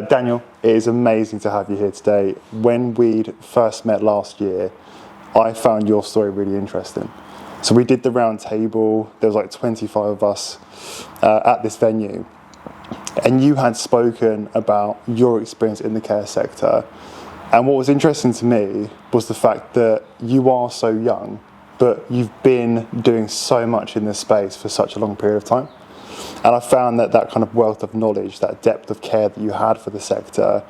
Daniel, it is amazing to have you here today. When we'd first met last year, I found your story really interesting. So we did the round table, there was like 25 of us at this venue, and you had spoken about your experience in the care sector. And what was interesting to me was the fact that you are so young, but you've been doing so much in this space for such a long period of time. And I found that kind of wealth of knowledge, that depth of care that you had for the sector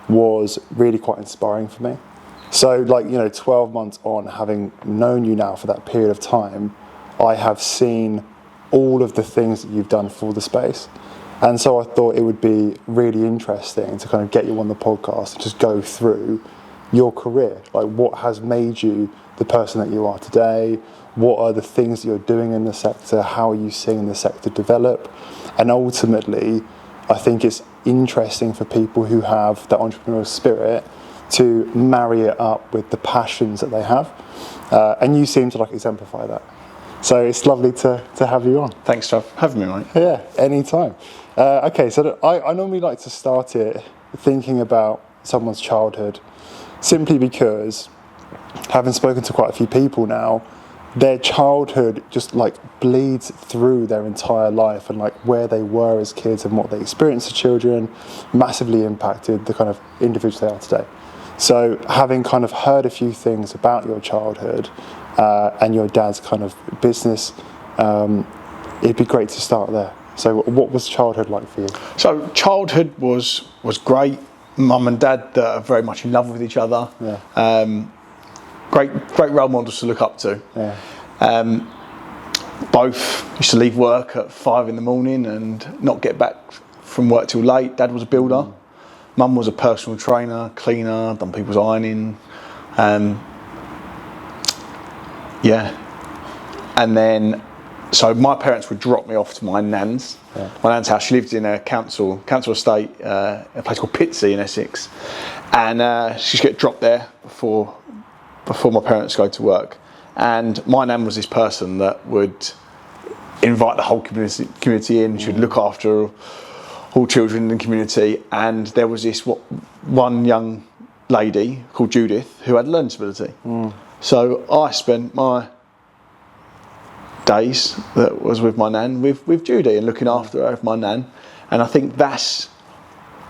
was really quite inspiring for me. So 12 months on, having known you now for that period of time, I have seen all of the things that you've done for the space. And so I thought it would be really interesting to kind of get you on the podcast and just go through your career. Like, what has made you the person that you are today? What are the things that you're doing in the sector? How are you seeing the sector develop? And ultimately, I think it's interesting for people who have that entrepreneurial spirit to marry it up with the passions that they have. And you seem to exemplify that. So it's lovely to have you on. Thanks for having me, mate. Yeah, anytime. Okay, so I normally like to start it thinking about someone's childhood, simply because, having spoken to quite a few people now, their childhood just bleeds through their entire life, and where they were as kids and what they experienced as children massively impacted the kind of individuals they are today. So having kind of heard a few things about your childhood and your dad's kind of business, it'd be great to start there. So what was childhood like for you? So childhood was great. Mum and dad are very much in love with each other. Yeah. Great role models to look up to. Yeah. Both used to leave work at 5 a.m. and not get back from work till late. Dad was a builder. Mum was a personal trainer, cleaner, done people's ironing. And then, so my parents would drop me off to my nan's. Yeah. My nan's house. She lived in a council estate, a place called Pitsea in Essex. And she'd get dropped there before my parents go to work. And my nan was this person that would invite the whole community in. She'd look after all children in the community. And there was this one young lady called Judith who had learning disability. So I spent my days that was with my nan with Judy and looking after her with my nan. And I think that's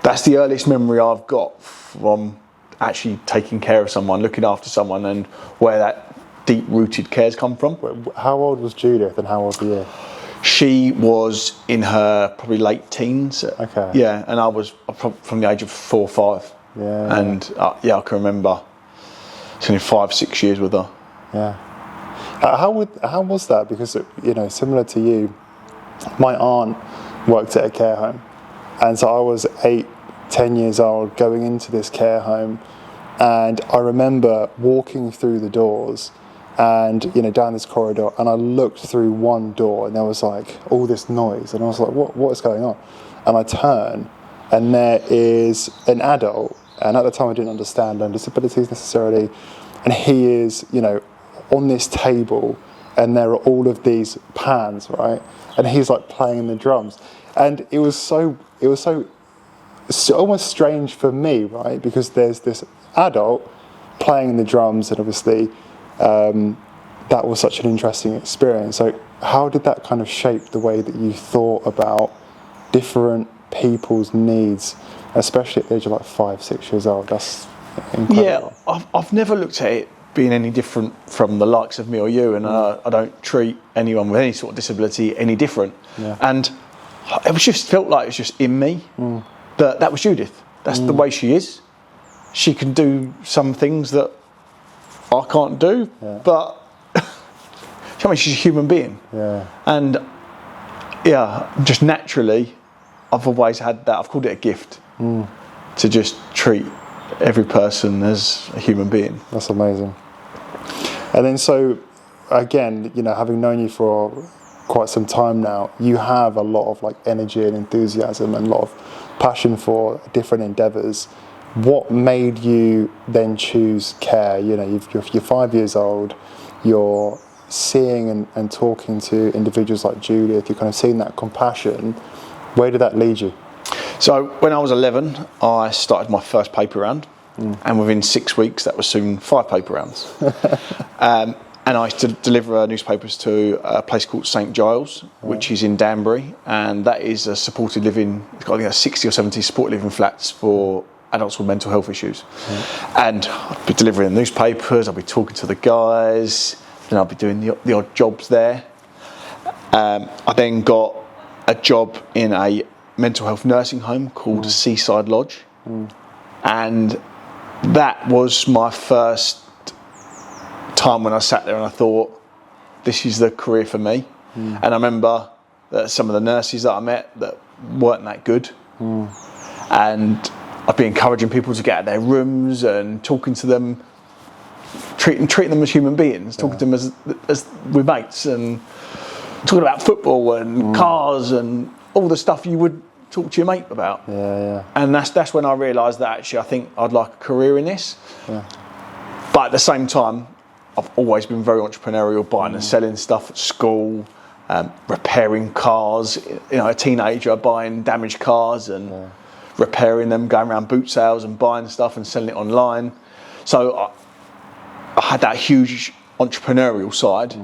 the earliest memory I've got from actually taking care of someone, looking after someone, and where that deep-rooted care's come from. How old was Judith and how old were you? She was in her probably late teens. Okay. Yeah, and I was from the age of 4 or 5. Yeah. And I can remember spending 5-6 years with her. Yeah. How was that? Because similar to you, my aunt worked at a care home, and so I was 8-10 years old going into this care home, and I remember walking through the doors and down this corridor, and I looked through one door and there was all this noise, and I was like, what is going on? And I turn and there is an adult, and at the time I didn't understand learning disabilities necessarily, and he is on this table, and there are all of these pans, right? And he's playing the drums, and it was almost strange for me, right? Because there's this adult playing the drums, and obviously that was such an interesting experience. So how did that kind of shape the way that you thought about different people's needs, especially at the age of 5-6 years old? That's incredible. Yeah, I've never looked at it being any different from the likes of me or you, and I don't treat anyone with any sort of disability any different. Yeah. And it felt like it was just in me. That was Judith. That's the way she is. She can do some things that I can't do, but she's a human being. Yeah. And just naturally, I've always had that. I've called it a gift to just treat every person as a human being. That's amazing. And then, so again, having known you for quite some time now, you have a lot of energy and enthusiasm and a lot of passion for different endeavours. What made you then choose care? You're 5 years old, you're seeing and talking to individuals like Judith, you're kind of seeing that compassion. Where did that lead you? So when I was 11, I started my first paper round, and within 6 weeks, that was soon 5 paper rounds. And I used to deliver newspapers to a place called St Giles, which is in Danbury, and that is a supported living. It's got 60 or 70 supported living flats for adults with mental health issues. And I'd be delivering newspapers, I'd be talking to the guys, and I'd be doing the odd jobs there. I then got a job in a mental health nursing home called Seaside Lodge, and that was my first time when I sat there and I thought, this is the career for me. And I remember that some of the nurses that I met that weren't that good, and I'd be encouraging people to get out of their rooms and talking to them, treating them as human beings, talking to them as with mates, and talking about football and cars and all the stuff you would talk to your mate about. And that's when I realised that actually I think I'd like a career in this. But at the same time, I've always been very entrepreneurial, buying and selling stuff at school, repairing cars. A teenager buying damaged cars and repairing them, going around boot sales and buying stuff and selling it online. So I had that huge entrepreneurial side,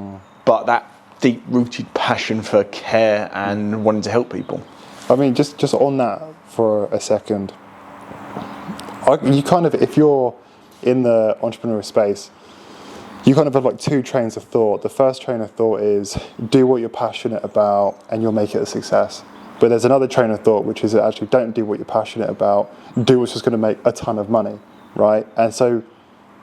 but that deep-rooted passion for care and wanting to help people. I mean, just on that for a second, you kind of, if you're in the entrepreneurial space, you kind of have like 2 trains of thought. The first train of thought is do what you're passionate about and you'll make it a success. But there's another train of thought, which is actually don't do what you're passionate about, do what's just going to make a ton of money, right? And so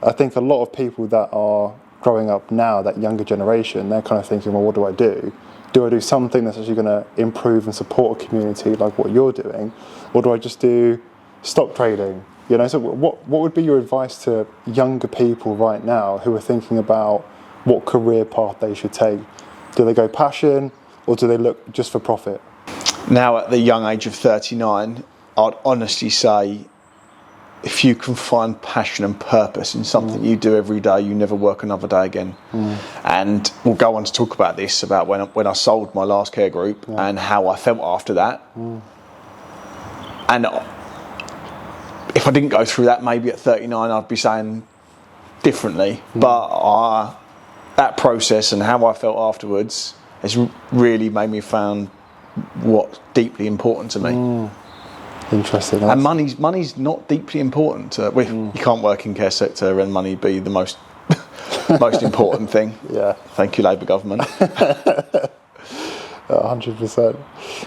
I think a lot of people that are growing up now, that younger generation, they're kind of thinking, well, what do I do? Do I do something that's actually going to improve and support a community like what you're doing? Or do I just do stock trading? So what would be your advice to younger people right now who are thinking about what career path they should take? Do they go passion or do they look just for profit? Now at the young age of 39, I'd honestly say if you can find passion and purpose in something you do every day, you never work another day again. And we'll go on to talk about this, about when I sold my last care group and how I felt after that. And if I didn't go through that, maybe at 39, I'd be saying differently. But that process and how I felt afterwards has really made me found what's deeply important to me. Interesting. And money's not deeply important. You can't work in care sector and money be the most important thing. Thank you, Labour government. 100%.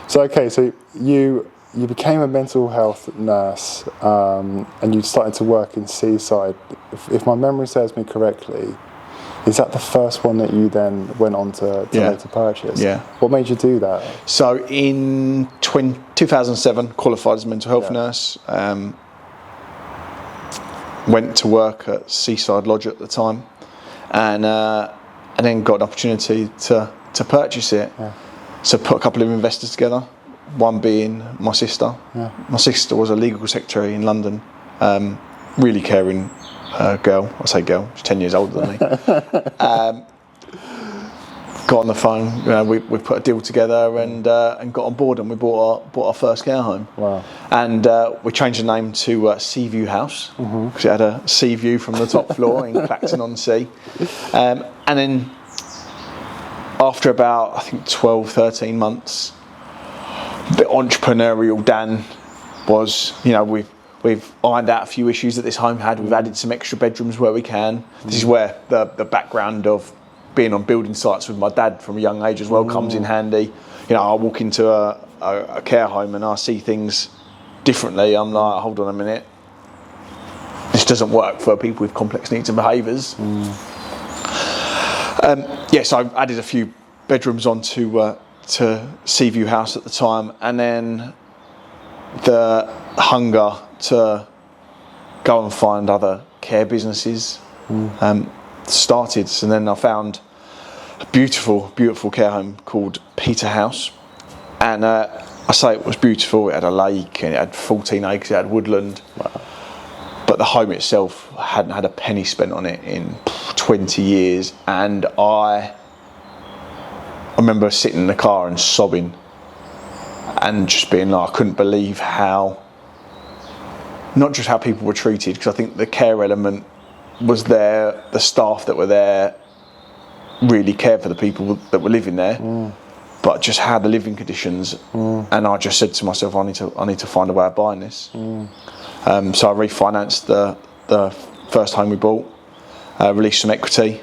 So so you became a mental health nurse, and you started to work in Seaside. If my memory serves me correctly, is that the first one that you then went on to later purchase? What made you do that? So in 2007, qualified as a mental health nurse. Went to work at Seaside Lodge at the time, and then got an opportunity to purchase it. So put a couple of investors together. One being my sister. My sister was a legal secretary in London. Really caring girl. I say girl. She's 10 years older than me. Got on the phone. We put a deal together and got on board, and we bought our first care home. Wow. And we changed the name to Seaview House because it had a sea view from the top floor in Clacton-on-Sea. And then after about, I think, 12, 13 months, the entrepreneurial Dan was, we've ironed out a few issues that this home had. We've added some extra bedrooms where we can. This is where the background of being on building sites with my dad from a young age as well comes in handy. I walk into a care home and I see things differently. I'm like, hold on a minute. This doesn't work for people with complex needs and behaviours. So I added a few bedrooms onto to Seaview House at the time, and then the hunger to go and find other care businesses started. And then I found a beautiful, beautiful care home called Peter House, and I say it was beautiful. It had a lake and it had 14 acres, it had woodland. Wow. But the home itself hadn't had a penny spent on it in 20 years, and I remember sitting in the car and sobbing and just being like, I couldn't believe how, not just how people were treated, because I think the care element was there, the staff that were there really cared for the people that were living there, but just how the living conditions, and I just said to myself, I need to find a way of buying this. So I refinanced the first home we bought, released some equity,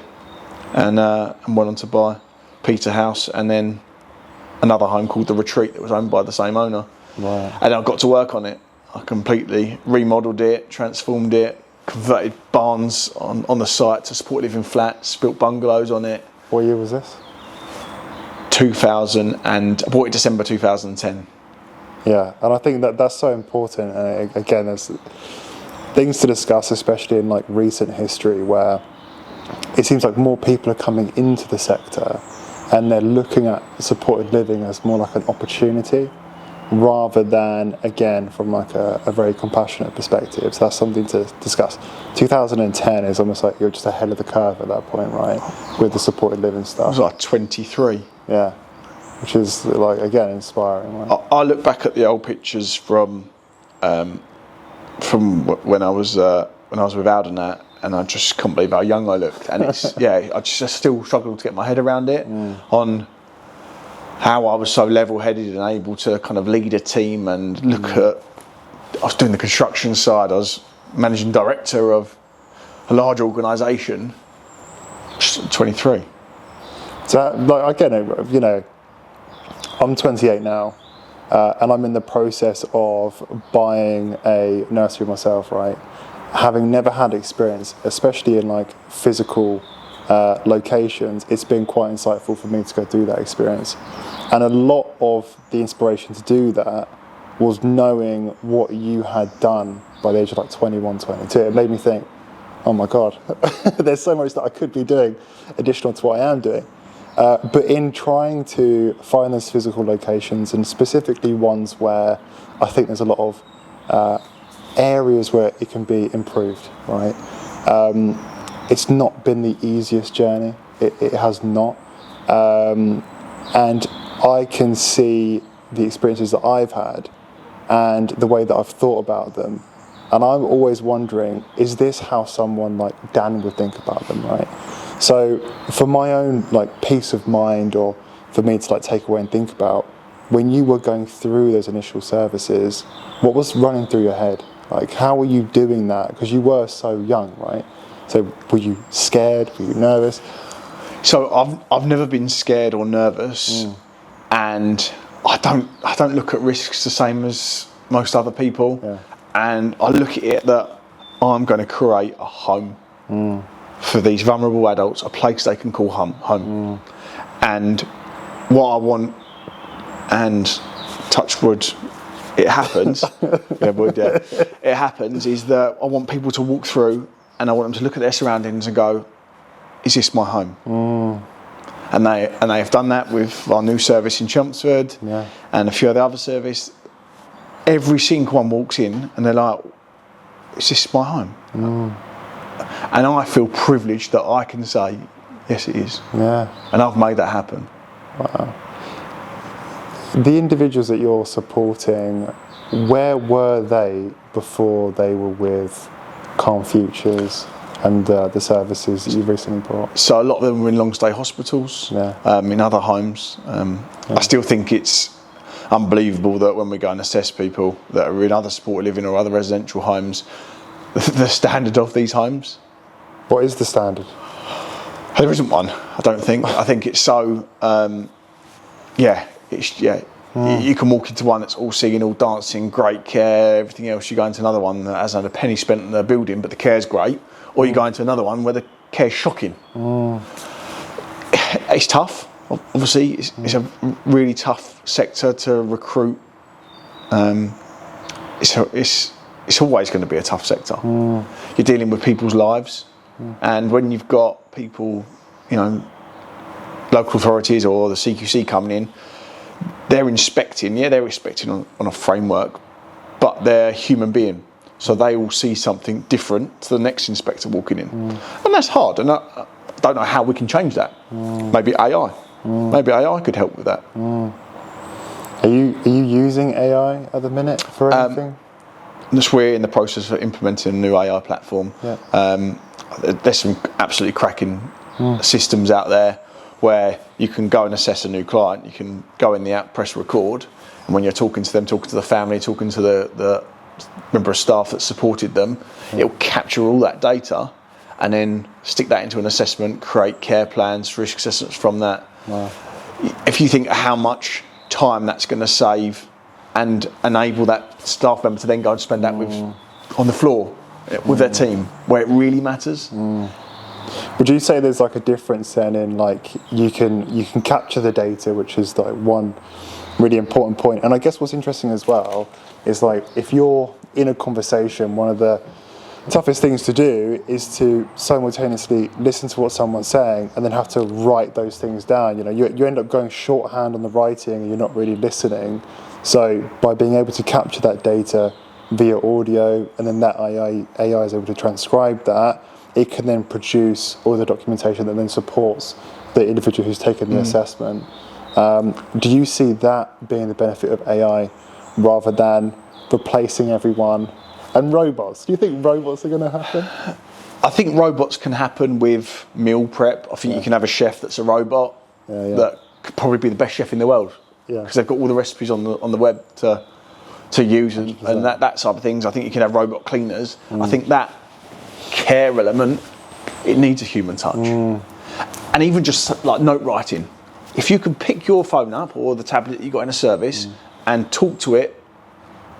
and went on to buy Peterhouse, and then another home called The Retreat that was owned by the same owner. Right. And I got to work on it. I completely remodelled it, transformed it, converted barns on the site to support living flats, built bungalows on it. What year was this? 2000, and I bought it December 2010. Yeah, and I think that's so important. And again, there's things to discuss, especially in like recent history, where it seems like more people are coming into the sector and they're looking at supported living as more like an opportunity rather than, again, from like a very compassionate perspective. So that's something to discuss. 2010 is almost like you're just ahead of the curve at that point, right? With the supported living stuff. I was like 23. Yeah, which is like, again, inspiring. Right? I look back at the old pictures from when I was with Alden, and I just couldn't believe how young I looked. And it's I just still struggle to get my head around it on how I was so level-headed and able to kind of lead a team and look at. I was doing the construction side. I was managing director of a large organisation. Just at 23. So, like, again, you know, I'm 28 now, and I'm in the process of buying a nursery myself, right? Having never had experience, especially in like physical locations, it's been quite insightful for me to go through that experience. And a lot of the inspiration to do that was knowing what you had done by the age of like 21, 22. It made me think, oh my God, there's so much that I could be doing additional to what I am doing. But in trying to find those physical locations, and specifically ones where I think there's a lot of areas where it can be improved, right? It's not been the easiest journey. It has not. And I can see the experiences that I've had and the way that I've thought about them. And I'm always wondering, is this how someone like Dan would think about them, right? So for my own like peace of mind, or for me to like take away and think about, when you were going through those initial services, what was running through your head? Like, how were you doing that? Because you were so young, right? So were you scared? Were you nervous? So I've never been scared or nervous, and I don't look at risks the same as most other people. Yeah. And I look at it that I'm going to create a home for these vulnerable adults, a place they can call home. And what I want, and touch wood, it happens. It happens, is that I want people to walk through, and I want them to look at their surroundings and go, is this my home? And they have done that with our new service in Chelmsford, and a few of the other services. Every single one walks in and they're like, is this my home? And I feel privileged that I can say, yes, it is. Yeah. And I've made that happen. Wow. The individuals that you're supporting, where were they before they were with Calm Futures and the services that you've recently brought? So a lot of them were in long stay hospitals, in other homes. I still think it's unbelievable that when we go and assess people that are in other supported living or other residential homes, the standard of these homes. What is the standard? There isn't one, I don't think. I think it's so, you can walk into one that's all singing, all dancing, great care, everything else. You go into another one that hasn't had a penny spent in the building, but the care's great. Or you go into another one where the care's shocking. It's tough. Obviously, it's a really tough sector to recruit. It's always going to be a tough sector. You're dealing with people's lives, and when you've got people, local authorities or the CQC coming in, they're inspecting. They're inspecting on a framework, but they're a human being, so they will see something different to the next inspector walking in, and that's hard. And I don't know how we can change that. Maybe AI. Maybe AI could help with that. Are you using AI at the minute for anything? We're in the process of implementing a new AI platform. Yeah. There's some absolutely cracking systems out there where you can go and assess a new client. You can go in the app, press record, and when you're talking to them, talking to the family, talking to the member of staff that supported them, it'll capture all that data and then stick that into an assessment, create care plans, risk assessments from that. Wow. If you think how much time that's going to save and enable that staff member to then go and spend that on the floor with their team, where it really matters. Would you say there's like a difference then in like you can capture the data, which is like one really important point. And I guess what's interesting as well is like if you're in a conversation, one of the toughest things to do is to simultaneously listen to what someone's saying and then have to write those things down. You know, you end up going shorthand on the writing and you're not really listening. So by being able to capture that data via audio and then that AI is able to transcribe that, it can then produce all the documentation that then supports the individual who's taken the assessment. Do you see that being the benefit of AI rather than replacing everyone and robots? Do you think robots are going to happen? I think robots can happen with meal prep. I think you can have a chef that's a robot that could probably be the best chef in the world because they've got all the recipes on the web to use and that side of things. I think you can have robot cleaners. I think that care element, it needs a human touch. And even just like note writing. If you can pick your phone up or the tablet that you got in a service and talk to it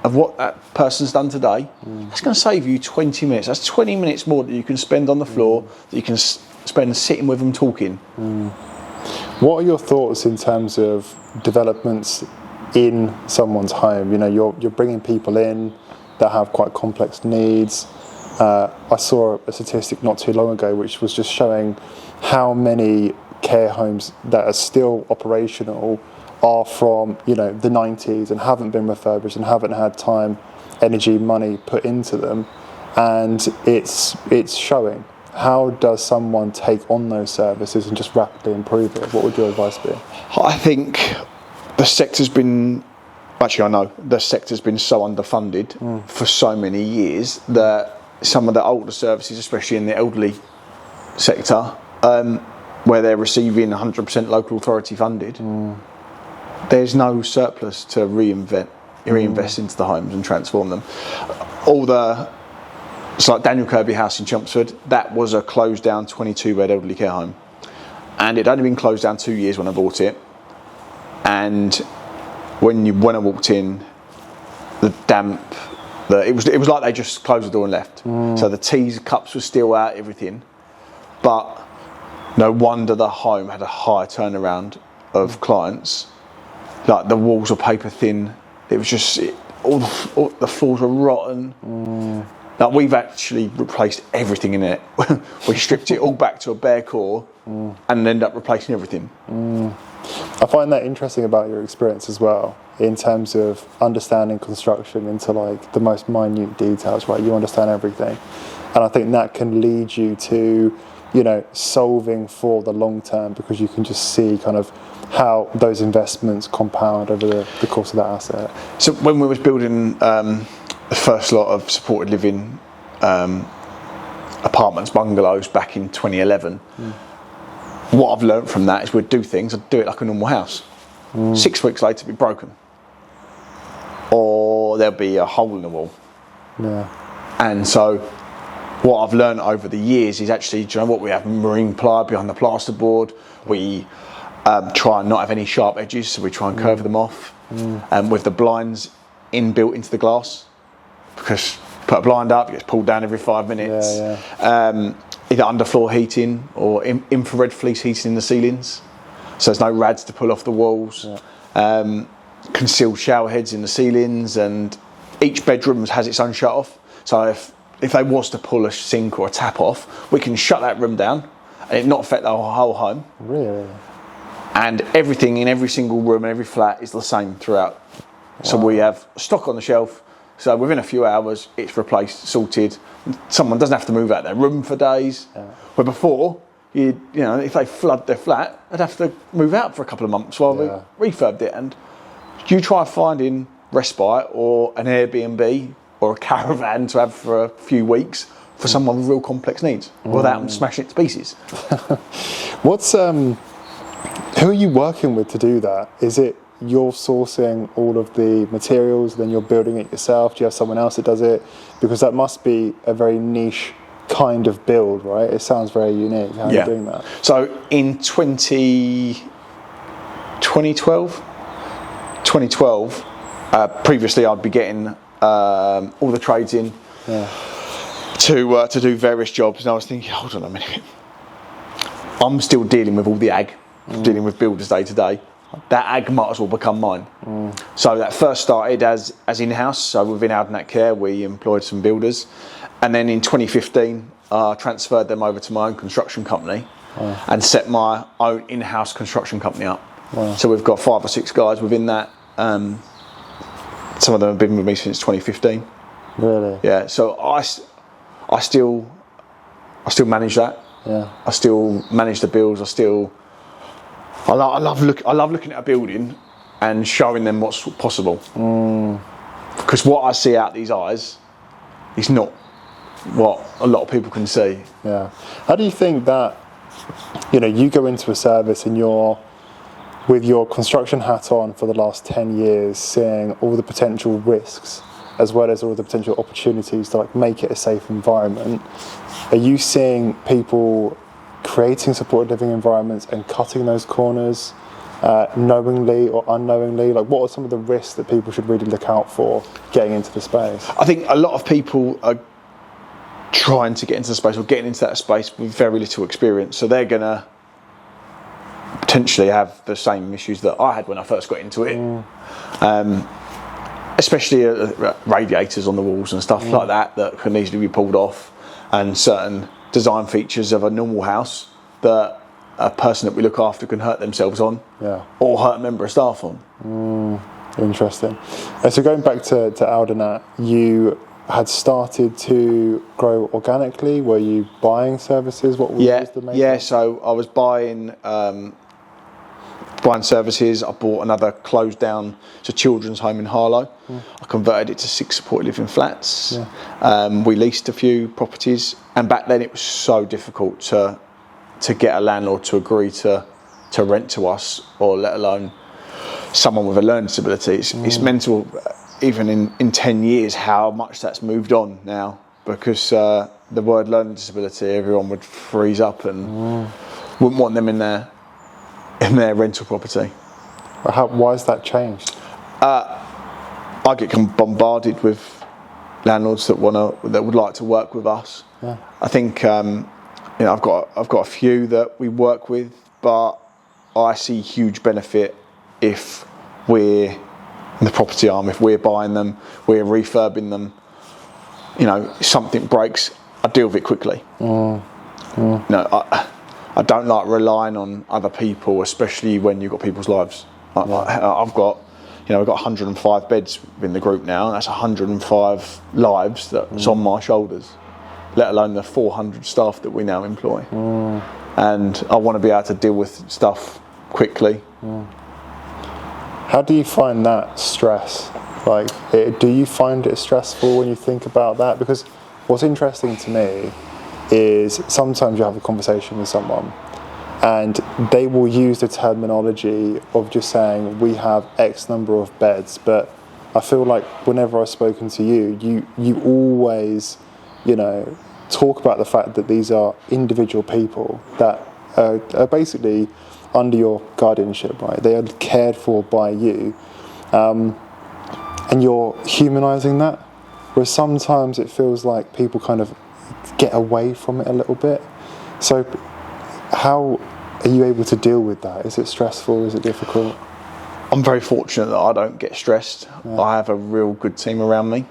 of what that person's done today, that's going to save you 20 minutes. That's 20 minutes more that you can spend on the floor, that you can spend sitting with them talking. What are your thoughts in terms of developments in someone's home? You know, you're bringing people in that have quite complex needs. I saw a statistic not too long ago which was just showing how many care homes that are still operational are from, you know, the 90s and haven't been refurbished and haven't had time, energy, money put into them, and it's showing. How does someone take on those services and just rapidly improve it? What would your advice be? I think the sector's been, actually I know, the sector's been so underfunded for so many years that some of the older services, especially in the elderly sector, where they're receiving 100% local authority funded, there's no surplus to reinvest into the homes and transform them. It's like Daniel Kirby House in Chelmsford, that was a closed down 22-bed elderly care home. And it'd only been closed down 2 years when I bought it. And when I walked in, the damp, it was like they just closed the door and left. So the teas, cups were still out, everything. But no wonder the home had a high turnaround of clients. Like the walls were paper thin. It was just all the floors were rotten. Like we've actually replaced everything in it. We stripped it all back to a bare core and ended up replacing everything. I find that interesting about your experience as well, in terms of understanding construction into like the most minute details, right? You understand everything. And I think that can lead you to, you know, solving for the long term, because you can just see kind of how those investments compound over the course of that asset. So when we was building the first lot of supported living apartments, bungalows back in 2011, what I've learned from that is we'd do things, I'd do it like a normal house. 6 weeks later it'd be broken. Or there'll be a hole in the wall. And so what I've learned over the years is actually, do you know what, we have marine ply behind the plasterboard. We try and not have any sharp edges, so we try and curve them off. With the blinds inbuilt into the glass, because put a blind up, it gets pulled down every 5 minutes. Either underfloor heating or infrared fleece heating in the ceilings, so there's no rads to pull off the walls. Concealed shower heads in the ceilings, and each bedroom has its own shut off. So if they was to pull a sink or a tap off, we can shut that room down and it not affect the whole home. Really? And everything in every single room and every flat is the same throughout. So we have stock on the shelf, so within a few hours it's replaced, sorted. Someone doesn't have to move out their room for days. Where before, you know, if they flood their flat, they'd have to move out for a couple of months while we refurbed it. And do you try finding respite or an Airbnb or a caravan to have for a few weeks for someone with real complex needs without them smashing it to pieces? What's who are you working with to do that? Is it you're sourcing all of the materials, then you're building it yourself? Do you have someone else that does it? Because that must be a very niche kind of build, right? It sounds very unique. How are you doing that? So in 2012, previously I'd be getting all the trades in to do various jobs, and I was thinking, hold on a minute, I'm still dealing with all the ag, dealing with builders day to day. That ag might as well become mine. So that first started as in-house. So within Aldenat Care, we employed some builders, and then in 2015, I transferred them over to my own construction company and set my own in-house construction company up. So we've got 5 or 6 guys within that. Some of them have been with me since 2015. Really? Yeah. So I still manage that. Yeah. I still manage the builds. I love looking at a building and showing them what's possible. Because what I see out these eyes is not what a lot of people can see. Yeah. How do you think that, you go into a service and you're with your construction hat on for the last 10 years, seeing all the potential risks as well as all the potential opportunities to make it a safe environment? Are you seeing people creating supported living environments and cutting those corners knowingly or unknowingly? What are some of the risks that people should really look out for getting into the space? I think a lot of people are trying to get into the space or getting into that space with very little experience, so they're going to potentially have the same issues that I had when I first got into it. Especially radiators on the walls and stuff like that can easily be pulled off, and certain design features of a normal house that a person that we look after can hurt themselves on or hurt a member of staff on. Interesting. So going back to Aldenat, you had started to grow organically. Were you buying services? What was the main so I was buying services. I bought another closed down children's home in Harlow. I converted it to 6 supported living flats. We leased a few properties, and back then it was so difficult to get a landlord to agree to rent to us, or let alone someone with a learning disability. It's mental, even in 10 years, how much that's moved on now, because the word learning disability, everyone would freeze up and wouldn't want them in their rental property. Why has that changed? I get bombarded with landlords that would like to work with us. I think I've got a few that we work with, but I see huge benefit if we're in the property arm, if we're buying them, we're refurbing them. If something breaks, I deal with it quickly. I don't like relying on other people, especially when you've got people's lives. I've got 105 beds in the group now, and that's 105 lives that's on my shoulders, let alone the 400 staff that we now employ. And I want to be able to deal with stuff quickly. How do you find that stress? Do you find it stressful when you think about that? Because what's interesting to me is sometimes you have a conversation with someone and they will use the terminology of just saying we have X number of beds, but I feel like whenever I've spoken to you always talk about the fact that these are individual people that are basically under your guardianship, right? They are cared for by you, and you're humanising that, whereas sometimes it feels like people kind of get away from it a little bit. So how are you able to deal with that? Is it stressful? Is it difficult? I'm very fortunate that I don't get stressed. I have a real good team around me.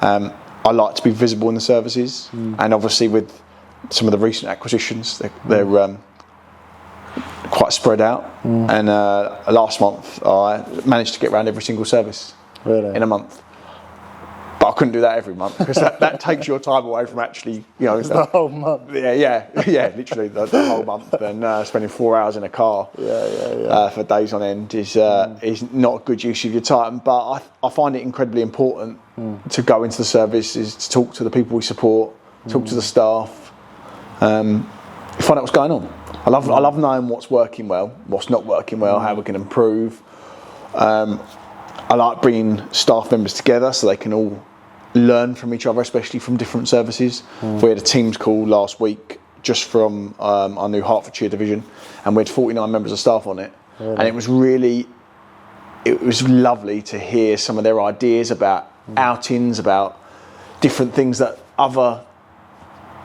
I like to be visible in the services, and obviously with some of the recent acquisitions, they're quite spread out. And last month I managed to get around every single service in a month. But I couldn't do that every month because that takes your time away from actually, The whole month. Yeah, literally the whole month. And spending 4 hours in a car for days on end is not a good use of your time. But I find it incredibly important to go into the services, to talk to the people we support, talk to the staff, find out what's going on. I love knowing what's working well, what's not working well, how we can improve. I like bringing staff members together so they can all learn from each other, especially from different services. We had a Teams call last week just from our new Hertfordshire division, and we had 49 members of staff on it. Really? And it was lovely to hear some of their ideas about outings, about different things that other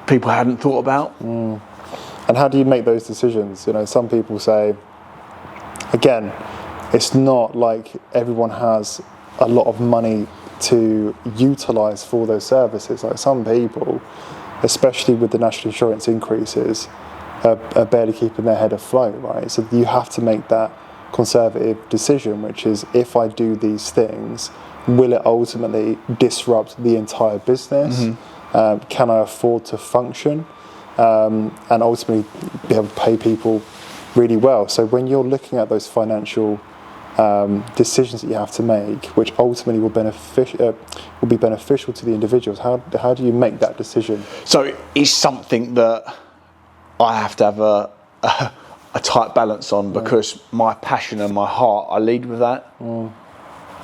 people hadn't thought about. And how do you make those decisions? Some people say, again, it's not like everyone has a lot of money to utilise for those services. Like some people, especially with the national insurance increases, are barely keeping their head afloat, right? So you have to make that conservative decision, which is, if I do these things, will it ultimately disrupt the entire business? Can I afford to function? And ultimately be able to pay people really well. So when you're looking at those financial decisions that you have to make, which ultimately will be beneficial to the individuals, how do you make that decision? So it's something that I have to have a tight balance on, because my passion and my heart, I lead with that, and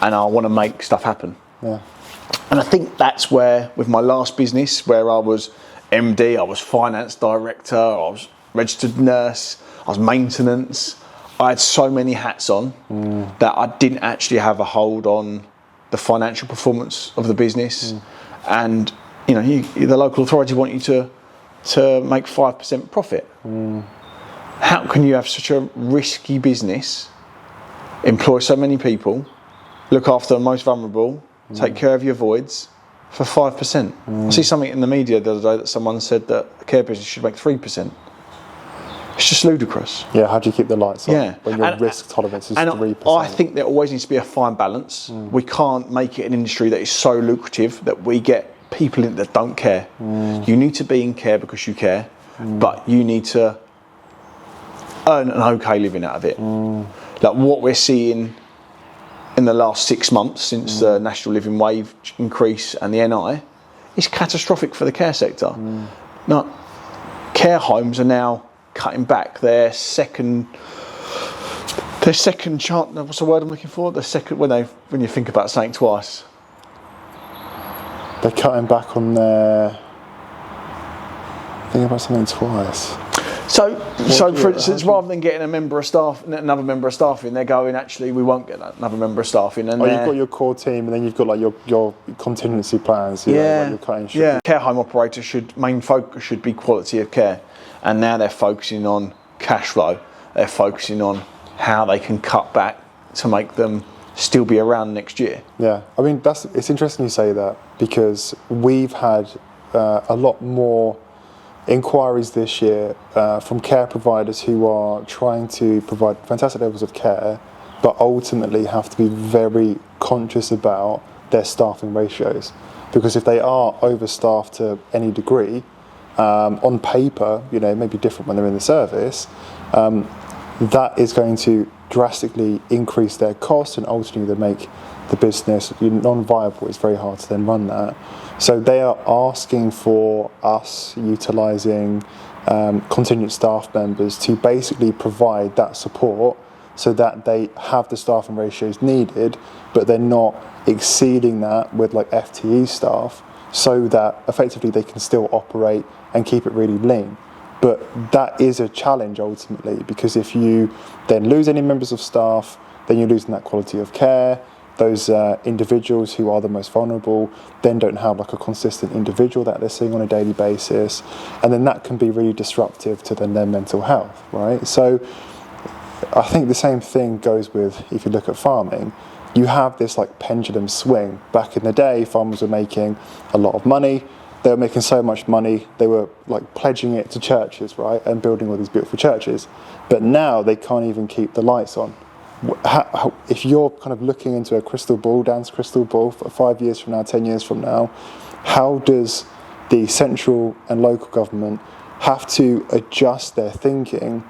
I want to make stuff happen. And I think that's where, with my last business, where I was MD, I was finance director, I was registered nurse, I was maintenance, I had so many hats on that I didn't actually have a hold on the financial performance of the business. And the local authority want you to make 5% profit. How can you have such a risky business, employ so many people, look after the most vulnerable, take care of your voids for 5%? I see something in the media the other day that someone said that a care business should make 3%. It's just ludicrous. Yeah, how do you keep the lights on when your risk tolerance is 3%? I think there always needs to be a fine balance. We can't make it an industry that is so lucrative that we get people in that don't care. You need to be in care because you care, but you need to earn an okay living out of it. Like what we're seeing in the last 6 months since the National Living Wage increase and the NI is catastrophic for the care sector. Now, care homes are now cutting back their second chance. What's the word I'm looking for? The second, when you think about something twice. They're cutting back on their think about something twice. So for instance, rather than getting another member of staff in, they're going, actually, we won't get another member of staff in. And you've got your core team, and then you've got like your contingency plans. Your Care home operators main focus should be quality of care, and now they're focusing on cash flow. They're focusing on how they can cut back to make them still be around next year. Yeah, I mean it's interesting you say that, because we've had a lot more inquiries this year from care providers who are trying to provide fantastic levels of care, but ultimately have to be very conscious about their staffing ratios, because if they are overstaffed to any degree, on paper, it may be different when they're in the service, that is going to drastically increase their costs, and ultimately they make the business non-viable. It's very hard to then run that. So they are asking for us utilising contingent staff members to basically provide that support, so that they have the staffing ratios needed, but they're not exceeding that with like FTE staff, so that effectively they can still operate and keep it really lean. But that is a challenge ultimately, because if you then lose any members of staff, then you're losing that quality of care. Those individuals who are the most vulnerable then don't have like a consistent individual that they're seeing on a daily basis, and then that can be really disruptive to their mental health, right? So I think the same thing goes with, if you look at farming, you have this like pendulum swing. Back in the day, farmers were making a lot of money. They were making so much money, they were like pledging it to churches, right, and building all these beautiful churches. But now they can't even keep the lights on. if you're kind of looking into a crystal ball, Dan's crystal ball, for 5 years from now, 10 years from now, how does the central and local government have to adjust their thinking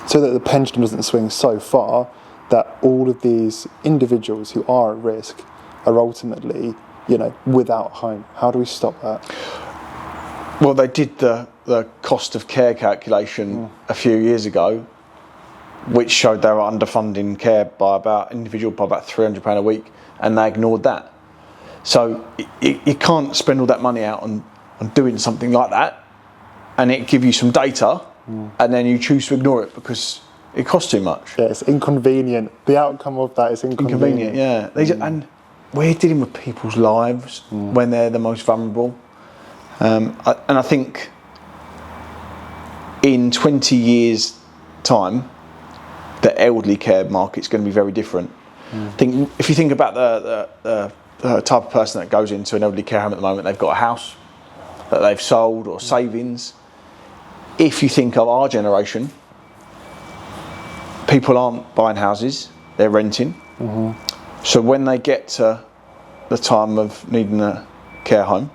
so that the pendulum doesn't swing so far that all of these individuals who are at risk are ultimately, without home? How do we stop that? Well, they did the cost of care calculation a few years ago, which showed they were underfunding care by about £300 a week, and they ignored that. So you can't spend all that money out on doing something like that, and it give you some data, and then you choose to ignore it because it costs too much. Yeah, it's inconvenient. The outcome of that is inconvenient. Yeah. And we're dealing with people's lives when they're the most vulnerable. And I think in 20 years' time, the elderly care market's going to be very different. I think if you think about the type of person that goes into an elderly care home at the moment, they've got a house that they've sold or savings. If you think of our generation, people aren't buying houses, they're renting. So when they get to the time of needing a care home,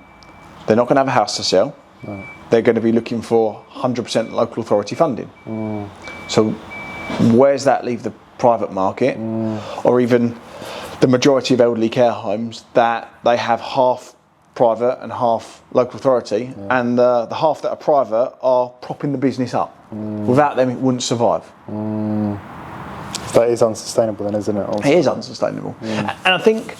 they're not going to have a house to sell. No. They're going to be looking for 100% local authority funding. So where's that leave the private market, or even the majority of elderly care homes that they have half private and half local authority, and the half that are private are propping the business up. Without them, it wouldn't survive. That is unsustainable then, isn't it? Also? It is unsustainable. And I think,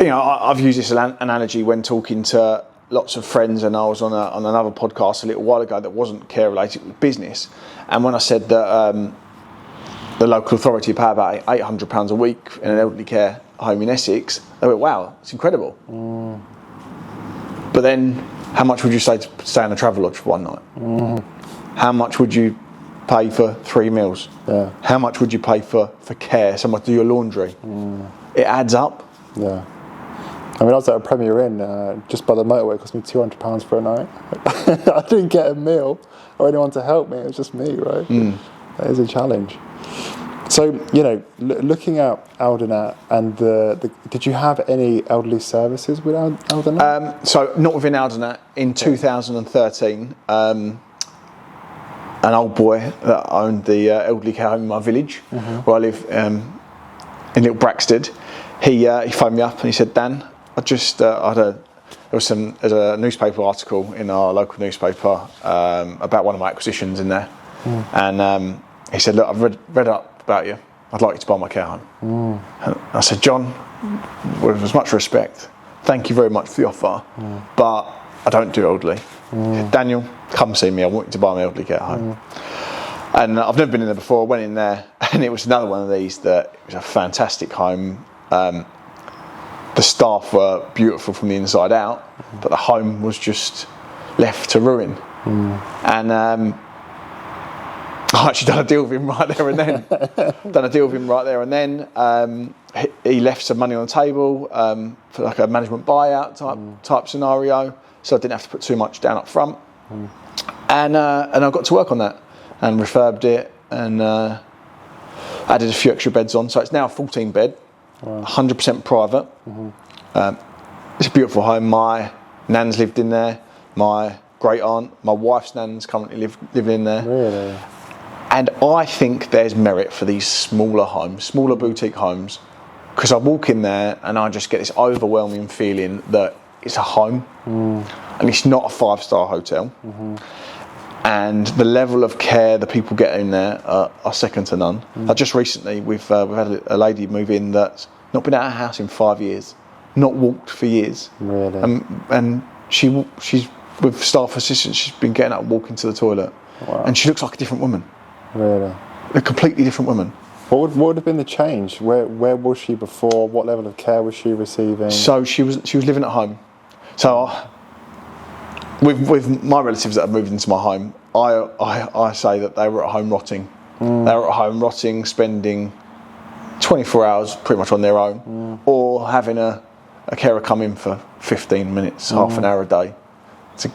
I've used this analogy when talking to lots of friends, and I was on another podcast a little while ago that wasn't care related, it was business. And when I said that the local authority pay about £800 a week in an elderly care home in Essex, they went, wow, it's incredible. But then, how much would you say to stay in a travel lodge for one night? How much would you pay for 3 meals? Yeah. How much would you pay for care, someone to do your laundry? It adds up. Yeah. I mean, I was at a Premier Inn just by the motorway. It cost me £200 for a night. I didn't get a meal or anyone to help me. It was just me, right? That is a challenge. So, looking at Aldernet and did you have any elderly services with Aldernet? So, not within Aldernet. In 2013, an old boy that owned the elderly care home in my village, where I live in Little Braxted, he phoned me up and he said, Dan, there's a newspaper article in our local newspaper about one of my acquisitions in there, and he said, look, I've read up about you. I'd like you to buy my care home. And I said, John, with as much respect, thank you very much for the offer, but I don't do elderly. He said, Daniel, come see me. I want you to buy my elderly care home. And I've never been in there before. I went in there, and it was another one of these that it was a fantastic home. The staff were beautiful from the inside out, but the home was just left to ruin. And I actually done a deal with him right there and then. He left some money on the table for like a management buyout type scenario, so I didn't have to put too much down up front. And I got to work on that and refurbed it and added a few extra beds on. So it's now a 14 bed, 100% private. It's a beautiful home. My nan's lived in there. My great aunt, my wife's nan's currently living in there. Really? And I think there's merit for these smaller homes, smaller boutique homes, because I walk in there and I just get this overwhelming feeling that it's a home and it's not a 5-star hotel. And the level of care the people get in there are second to none. Just recently we've had a lady move in that's not been out of her house in 5 years, not walked for years. Really? And she's with staff assistants, she's been getting up and walking to the toilet. Wow. And she looks like a different woman. Really? A completely different woman. What would have been the change? Where was she before? What level of care was she receiving? So she was living at home. So with my relatives that have moved into my home, I say that they were at home rotting. They were at home rotting, spending 24 hours pretty much on their own, or having a carer come in for 15 minutes, half an hour a day to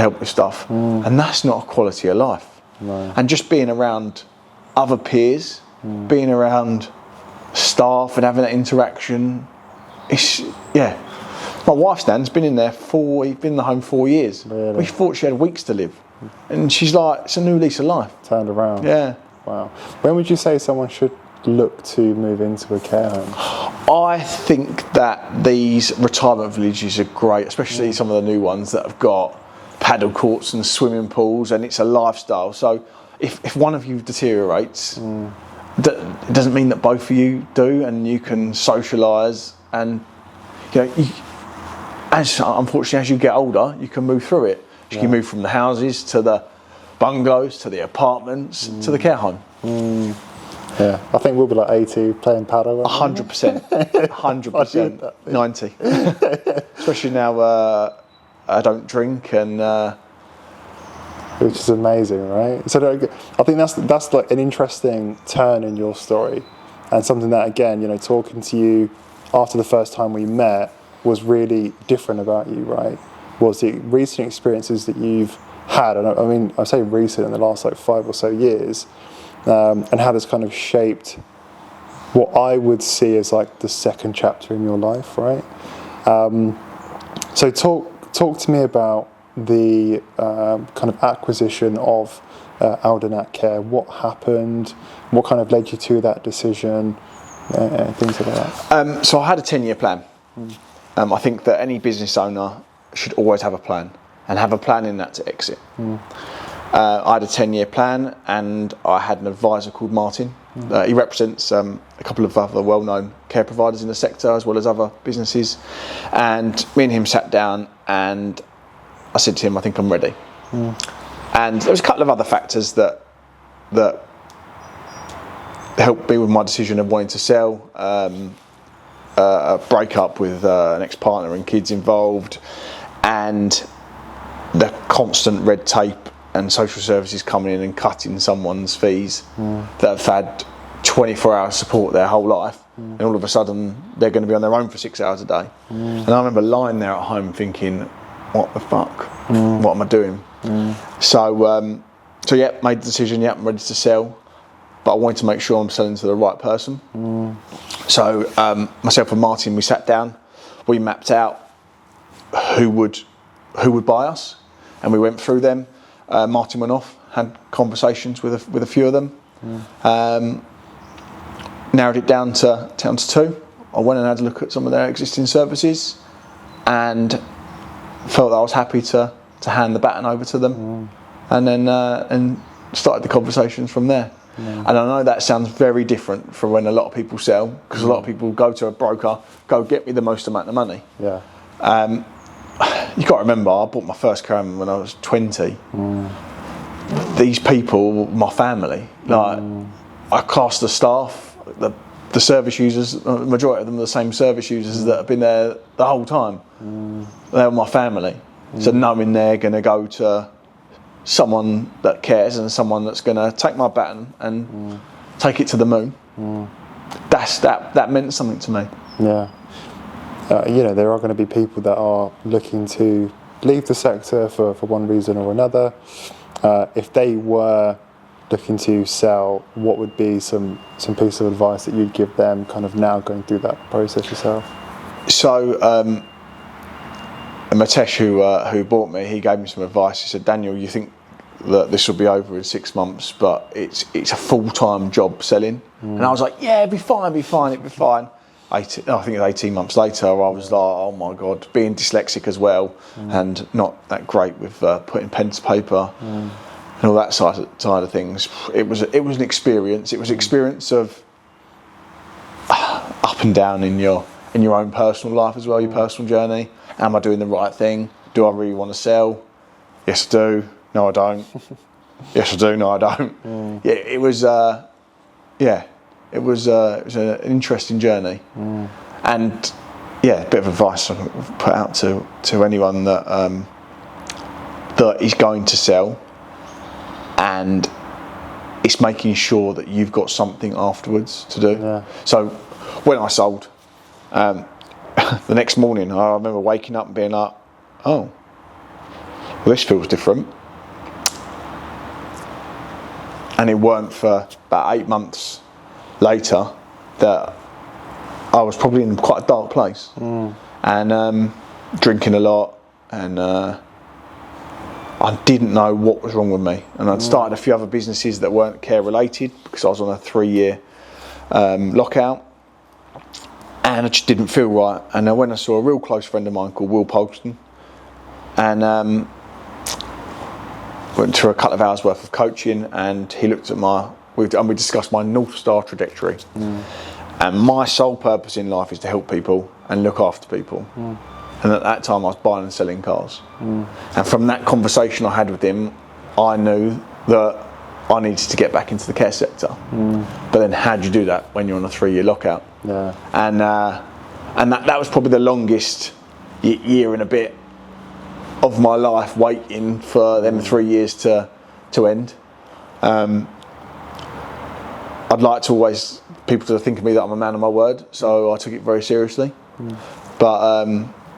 help with stuff. And that's not a quality of life. No. And just being around other peers being around staff and having that interaction. My wife Dan's been in there he's been in the home 4 years. Really? We thought she had weeks to live, and she's like, it's a new lease of life. Turned around. Yeah. Wow. When would you say someone should look to move into a care home? I think that these retirement villages are great, especially some of the new ones that have got paddle courts and swimming pools, and it's a lifestyle. So if one of you deteriorates, it doesn't mean that both of you do, and you can socialise, and unfortunately as you get older you can move through it. You can move from the houses to the bungalows to the apartments to the care home. Yeah, I think we'll be like 80 playing paddle. 100%, 100%, 90. Especially now I don't drink, and which is amazing, right? So I think that's like an interesting turn in your story, and something that, again, talking to you after the first time we met was really different about you, right? Was the recent experiences that you've had, and I mean I say recent, in the last like 5 or so years, and how this kind of shaped what I would see as like the second chapter in your life, right? So talk to me about the kind of acquisition of Aldenat Care. What happened? What kind of led you to that decision? Things like that. So I had a 10-year plan. I think that any business owner should always have a plan, and have a plan in that to exit. I had a 10-year plan, and I had an advisor called Martin. He represents a couple of other well-known care providers in the sector, as well as other businesses. And me and him sat down, and I said to him, I think I'm ready. And there was a couple of other factors that helped me with my decision of wanting to sell. A breakup with an ex-partner and kids involved, and the constant red tape and social services coming in and cutting someone's fees that have had 24-hour support their whole life, and all of a sudden they're going to be on their own for 6 hours a day. And I remember lying there at home thinking, what the fuck? What am I doing? So yeah, made the decision, I'm ready to sell, but I wanted to make sure I'm selling to the right person. So myself and Martin, we sat down, we mapped out who would buy us, and we went through them. Martin went off, had conversations with a few of them, narrowed it down to 2. I went and had a look at some of their existing services, and felt that I was happy to hand the baton over to them, and then and started the conversations from there. And I know that sounds very different from when a lot of people sell, because a lot of people go to a broker, go get me the most amount of money. Yeah. You got to remember, I bought my first car when I was 20. These people, my family, like I class the staff, the service users, the majority of them are the same service users that have been there the whole time. They were my family. So knowing they're going to go to someone that cares and someone that's going to take my baton and take it to the moon, that meant something to me. Yeah. There are going to be people that are looking to leave the sector for one reason or another. If they were looking to sell, what would be some piece of advice that you'd give them, kind of now going through that process yourself? So Matesh, who bought me, he gave me some advice. He said, Daniel, you think that this will be over in 6 months, but it's a full-time job selling. And I was like, yeah, it'd be fine. I think it was 18 months later, I was like, oh my God, being dyslexic as well, and not that great with putting pen to paper and all that side of things. It was an experience. It was an experience of up and down in your own personal life as well, your personal journey. Am I doing the right thing? Do I really want to sell? Yes, I do. No, I don't. Yes, I do. No, I don't. Yeah, it was. It was an interesting journey, and a bit of advice I put out to anyone that is going to sell, and it's making sure that you've got something afterwards to do. Yeah. So when I sold, the next morning I remember waking up and being like, oh, well, this feels different. And it weren't for about 8 months later that I was probably in quite a dark place, and drinking a lot, and I didn't know what was wrong with me. And I'd started a few other businesses that weren't care related because I was on a 3-year lockout, and I just didn't feel right. And then when I saw a real close friend of mine called Will Polston, and went through a couple of hours worth of coaching, and he looked at we discussed my North Star trajectory. And my sole purpose in life is to help people and look after people. And at that time I was buying and selling cars. And from that conversation I had with him, I knew that I needed to get back into the care sector. But then how do you do that when you're on a 3-year lockout? And that was probably the longest year and a bit of my life, waiting for them 3 years to end. I'd like to always people to think of me that I'm a man of my word, so I took it very seriously. But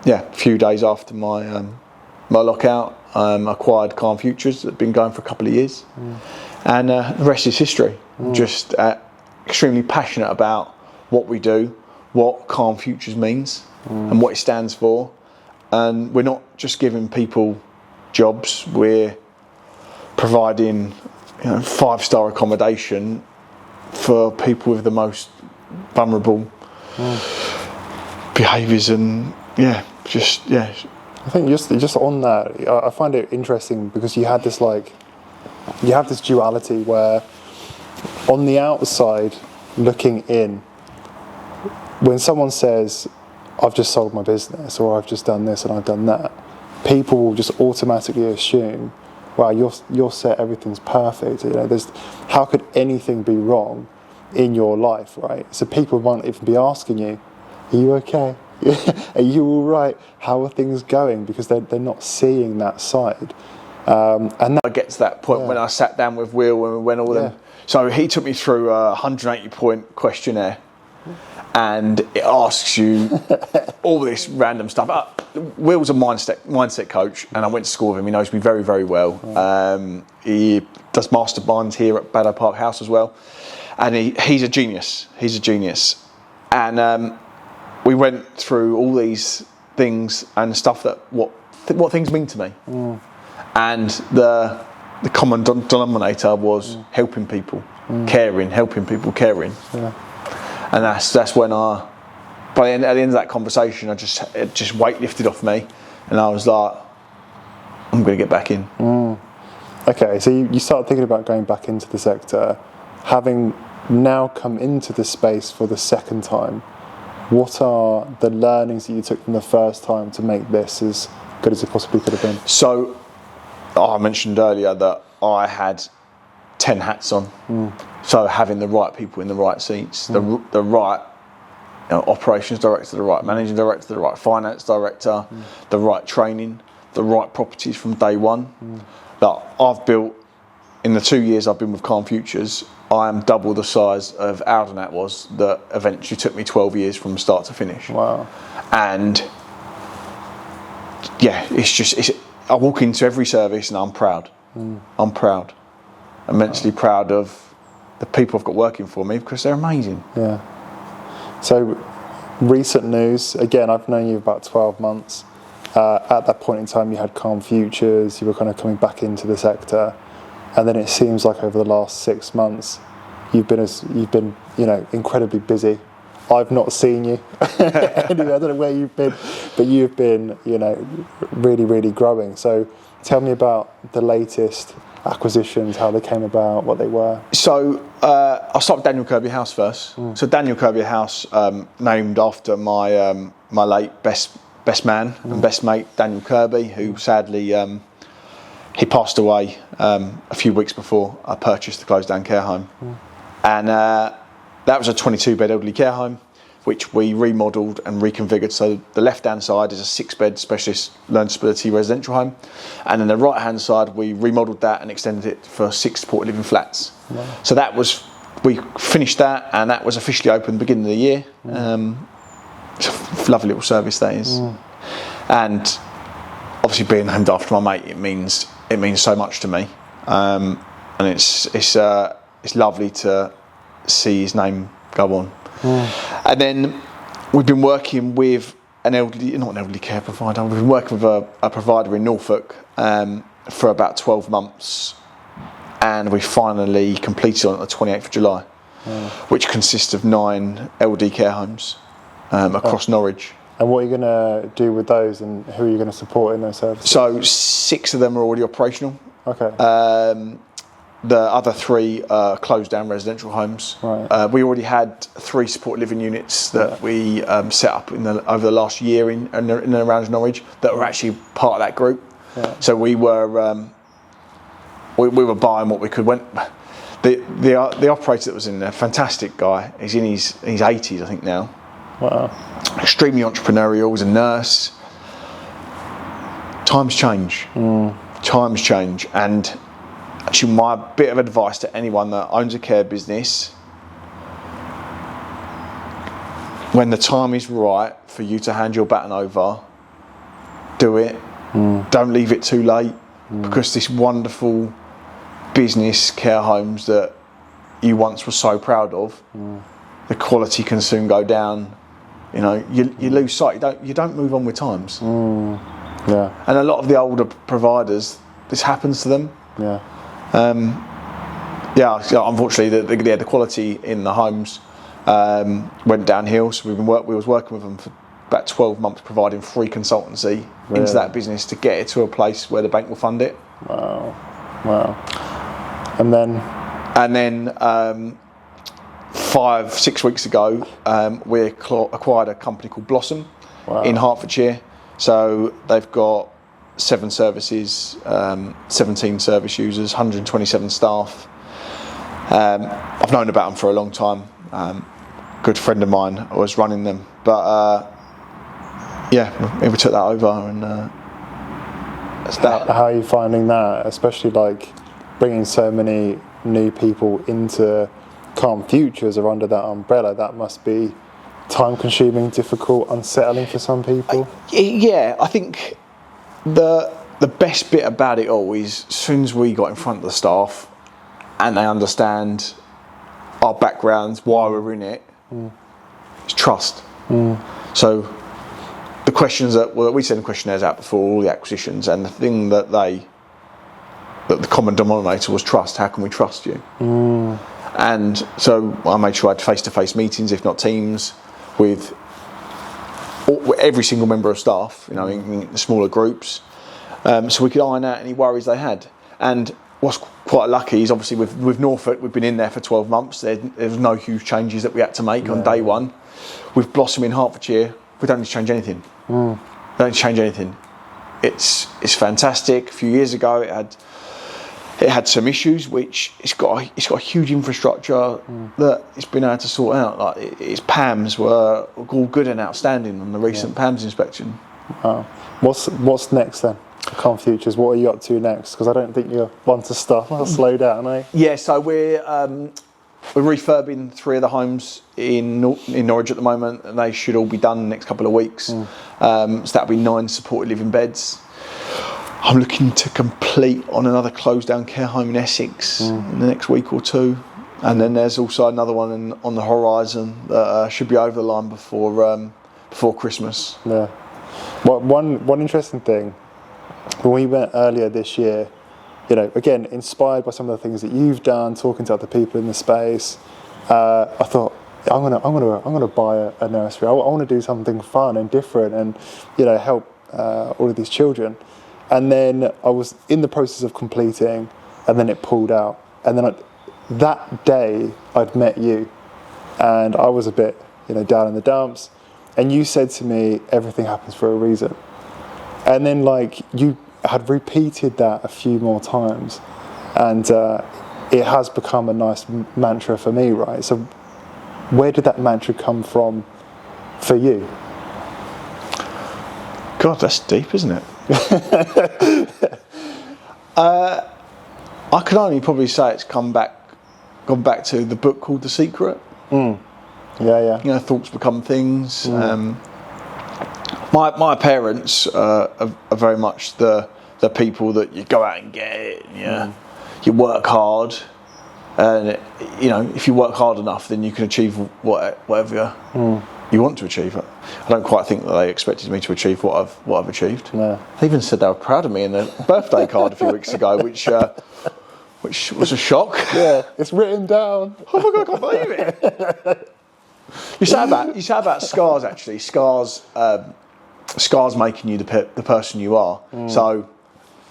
a few days after my lockout, I acquired Calm Futures that had been going for a couple of years, and the rest is history. Just extremely passionate about what we do, what Calm Futures means, and what it stands for. And we're not just giving people jobs; we're providing 5-star accommodation for people with the most vulnerable behaviours, and I think just on that, I find it interesting because you have this duality where on the outside looking in, when someone says I've just sold my business or I've just done this and I've done that, people will just automatically assume, wow, you're set, everything's perfect. How could anything be wrong in your life, right? So people won't even be asking you, are you okay? Are you all right? How are things going? Because they're not seeing that side. And that I get to that point when I sat down with Will and we went all them. So he took me through a 180-point questionnaire, and it asks you all this random stuff. Will's a mindset coach, and I went to school with him. He knows me very, very well. He does masterminds here at Baddow Park House as well, and he's a genius. And we went through all these things and stuff that what things mean to me, and the common denominator was helping people, caring, helping people, caring. And that's when at the end of that conversation, it just weight lifted off me, and I was like, I'm going to get back in. Okay, so you start thinking about going back into the sector, having now come into the space for the second time. What are the learnings that you took from the first time to make this as good as it possibly could have been? So, I mentioned earlier that I had 10 hats on. So having the right people in the right seats, the right operations director, the right managing director, the right finance director, the right training, the right properties from day one. That I've built in the 2 years I've been with Calm Futures. I am double the size of Aldenat was that eventually took me 12 years from start to finish. Wow. And I walk into every service and I'm proud. I'm proud. Immensely proud of the people I've got working for me because they're amazing. Yeah. So recent news, again, I've known you about 12 months. At that point in time you had Calm Futures, you were kind of coming back into the sector. And then it seems like over the last 6 months, you've been incredibly busy. I've not seen you. Anyway, I don't know where you've been, but you've been, really, really growing. So tell me about the latest acquisitions, how they came about, what they were. So I'll start with Daniel Kirby House first. So Daniel Kirby House, named after my late best man and best mate, Daniel Kirby, who sadly he passed away a few weeks before I purchased the closed down care home. And that was a 22-bed elderly care home, which we remodelled and reconfigured. So the left-hand side is a 6-bed specialist learning disability residential home. And then the right-hand side, we remodelled that and extended it for 6 supported living flats. Wow. So we finished that, and that was officially opened beginning of the year. It's a lovely little service, that is. And obviously being named after my mate, it means so much to me. And it's lovely to see his name go on. And then we've been working with not an elderly care provider. We've been working with a provider in Norfolk for about 12 months, and we finally completed on it the 28th of July, which consists of 9 LD care homes across Norwich. And what are you going to do with those, and who are you going to support in those services? So 6 of them are already operational. Okay. The other 3 are closed down residential homes. Right. We already had 3 support living units that we set up over the last year in and around Norwich that were actually part of that group. Yeah. So we were buying what we could. The operator that was in there, fantastic guy. He's in his 80s, I think now. Wow. Extremely entrepreneurial. He's a nurse. Times change. Times change, and actually, my bit of advice to anyone that owns a care business: when the time is right for you to hand your baton over, do it. Don't leave it too late, because this wonderful business, care homes that you once were so proud of, the quality can soon go down. You know, you lose sight. You don't move on with times. Yeah. And a lot of the older providers, this happens to them. Yeah. Unfortunately, the quality in the homes went downhill. So we was working with them for about 12 months, providing free consultancy into that business to get it to a place where the bank will fund it. Wow. And then 5-6 weeks ago, we acquired a company called Blossom in Hertfordshire. So they've got 7 services, 17 service users, 127 staff. I've known about them for a long time. Good friend of mine was running them, but we took that over, and that's that. How are you finding that, especially like bringing so many new people into Calm Futures or under that umbrella? That must be time-consuming, difficult, unsettling for some people. I think the best bit about it all is, as soon as we got in front of the staff and they understand our backgrounds, why we're in it, it's trust. So the questions that we send questionnaires out before all the acquisitions, and the thing that the common denominator was trust. How can we trust you? And so I made sure I had face-to-face meetings, if not Teams, with every single member of staff, in the smaller groups, so we could iron out any worries they had. And what's quite lucky is, obviously with Norfolk, we've been in there for 12 months. There's no huge changes that we had to make on day one. With Blossom in Hertfordshire, we don't need to change anything. We don't need to change anything. It's fantastic. A few years ago, it had some issues, which it's got a huge infrastructure that it's been able to sort out. Like its PAMs were all good and outstanding on the recent PAMs inspection. Wow. What's next then? Calm Futures, what are you up to next? Because I don't think you're one to stop. I'll slow down, eh? Yeah, so we're refurbing 3 of the homes in Norwich at the moment, and they should all be done in the next couple of weeks. So that'll be 9 supported living beds. I'm looking to complete on another closed down care home in Essex in the next week or 2. And then there's also another one on the horizon that should be over the line before Christmas. Yeah. Well, one interesting thing, when we went earlier this year, again, inspired by some of the things that you've done, talking to other people in the space, I thought, I'm gonna buy a nursery. I want to do something fun and different, and help all of these children. And then I was in the process of completing, and then it pulled out. And then that day I'd met you, and I was a bit, down in the dumps. And you said to me, everything happens for a reason. And then you had repeated that a few more times, and it has become a nice mantra for me, right? So where did that mantra come from for you? God, that's deep, isn't it? I can only probably say it's gone back to the book called The Secret. Yeah. Thoughts become things. My parents are very much the people that you go out and get it. You work hard, And if you work hard enough, then you can achieve whatever you want to achieve. I don't quite think that they expected me to achieve what I've achieved. No. They even said they were proud of me in the birthday card a few weeks ago, which was a shock. Yeah, it's written down. Oh my God, I can't believe it. You say about scars, actually. Scars making you the person you are. So,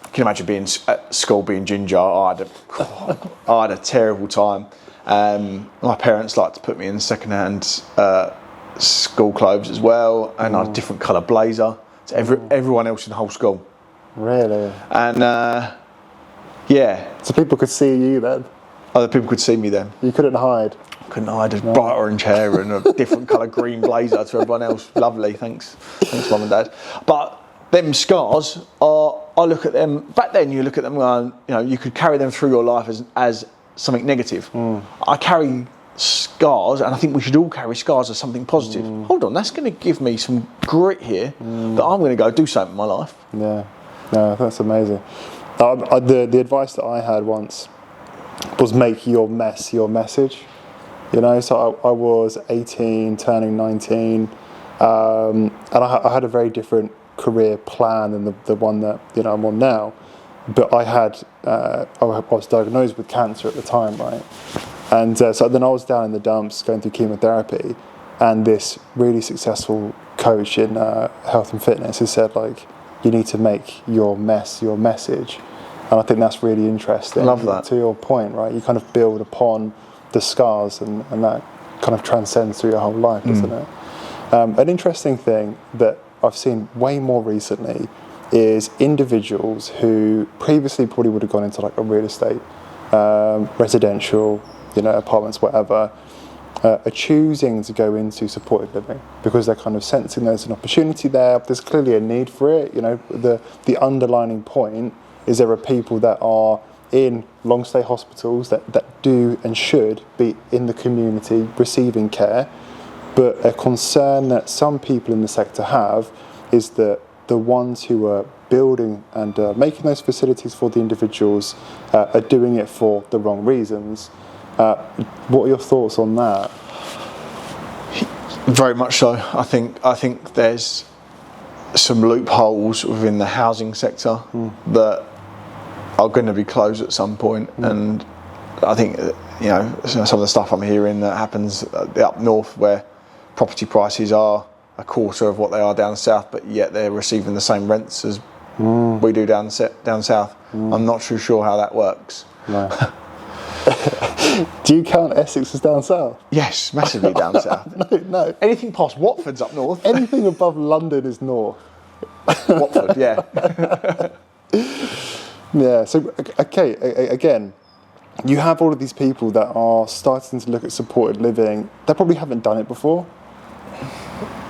you can imagine being at school, being ginger. I had a terrible time. My parents liked to put me in second-hand school clothes as well, and I had a different colour blazer to everyone else in the whole school. Really? And yeah. So people could see you then? Other people could see me then. You couldn't hide? Couldn't hide. A bright orange hair and a different colour green blazer to everyone else. Lovely, thanks Mum and Dad. But them scars I look at them, back then you look at them going, you could carry them through your life as something negative. I carry scars, and I think we should all carry scars as something positive. Hold on, that's going to give me some grit here that I'm going to go do something in my life. Yeah, no, that's amazing. The advice that I had once was make your mess your message. So I was 18, turning 19, and I had a very different career plan than the one that I'm on now. But I was diagnosed with cancer at the time, right? And so then I was down in the dumps going through chemotherapy, and this really successful coach in health and fitness has said, like, you need to make your mess your message. And I think that's really interesting. I love that. To your point, right? You kind of build upon the scars, and that kind of transcends through your whole life, doesn't it? An interesting thing that I've seen way more recently is individuals who previously probably would have gone into like a real estate, residential, apartments, whatever, are choosing to go into supported living because they're kind of sensing there's an opportunity there. There's clearly a need for it. The underlining point is there are people that are in long stay hospitals that do and should be in the community receiving care, but a concern that some people in the sector have is that the ones who are building and making those facilities for the individuals are doing it for the wrong reasons. What are your thoughts on that? Very much so. I think there's some loopholes within the housing sector that are going to be closed at some point. And I think some of the stuff I'm hearing that happens up north, where property prices are a quarter of what they are down south, but yet they're receiving the same rents as we do down south. I'm not too sure how that works. No. Do you count Essex as down south? Yes, massively down south. No. Anything past Watford's up north. Anything above London is north. Watford, yeah. Yeah, so, okay, again, you have all of these people that are starting to look at supported living. They probably haven't done it before.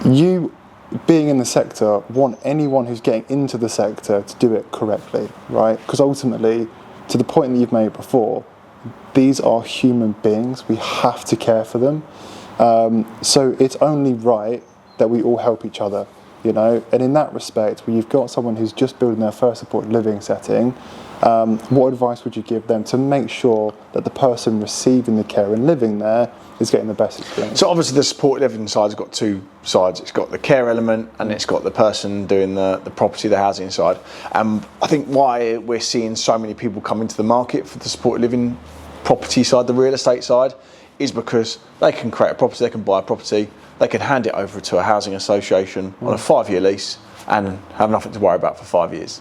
You, being in the sector, want anyone who's getting into the sector to do it correctly, right? Because ultimately, to the point that you've made before, these are human beings. We have to care for them. So it's only right that we all help each other, And in that respect, where you've got someone who's just building their first supported living setting, what advice would you give them to make sure that the person receiving the care and living there is getting the best experience? So obviously the supported living side's got two sides. It's got the care element and it's got the person doing the property, the housing side. I think why we're seeing so many people come into the market for the supported living property side, the real estate side, is because they can create a property, they can buy a property, they can hand it over to a housing association on a 5-year lease and have nothing to worry about for 5 years.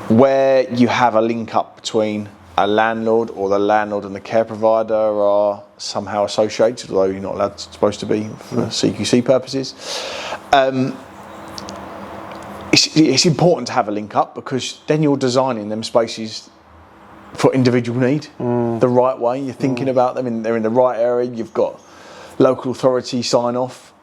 Where you have a link up between a landlord, or the landlord and the care provider are somehow associated, although you're not supposed to be for CQC purposes. It's important to have a link up, because then you're designing them spaces for individual need the right way. You're thinking about them, they're in the right area. You've got local authority sign off.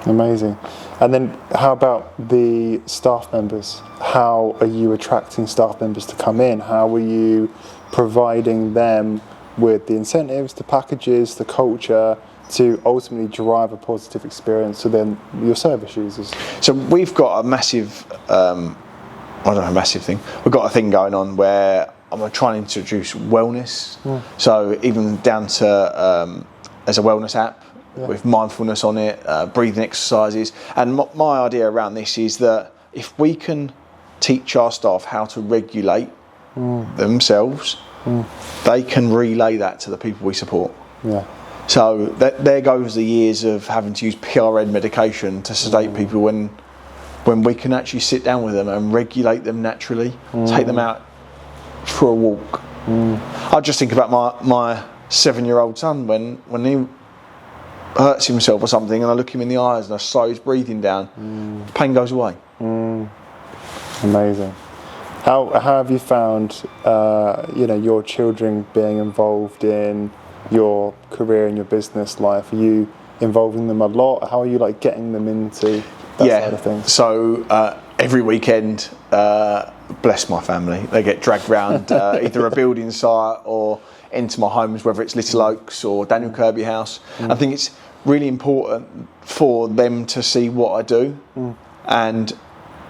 Amazing. And then how about the staff members? How are you attracting staff members to come in? How are you providing them with the incentives, the packages, the culture to ultimately drive a positive experience to then your service users? So we've got a massive, massive thing. We've got a thing going on where I'm trying to introduce wellness. So even down to as a wellness app with mindfulness on it, breathing exercises. And my idea around this is that if we can teach our staff how to regulate themselves, they can relay that to the people we support. Yeah. So there goes the years of having to use PRN medication to sedate people when we can actually sit down with them and regulate them naturally, take them out for a walk. I just think about my 7-year-old son when he hurts himself or something, and I look him in the eyes and I slow his breathing down, pain goes away. Amazing. How have you found your children being involved in your career and your business life? Are you involving them a lot? How are you like getting them into that side of things? So every weekend, bless my family, they get dragged round either a building site or into my homes, whether it's Little Oaks or Daniel Kirby House. I think it's really important for them to see what I do, and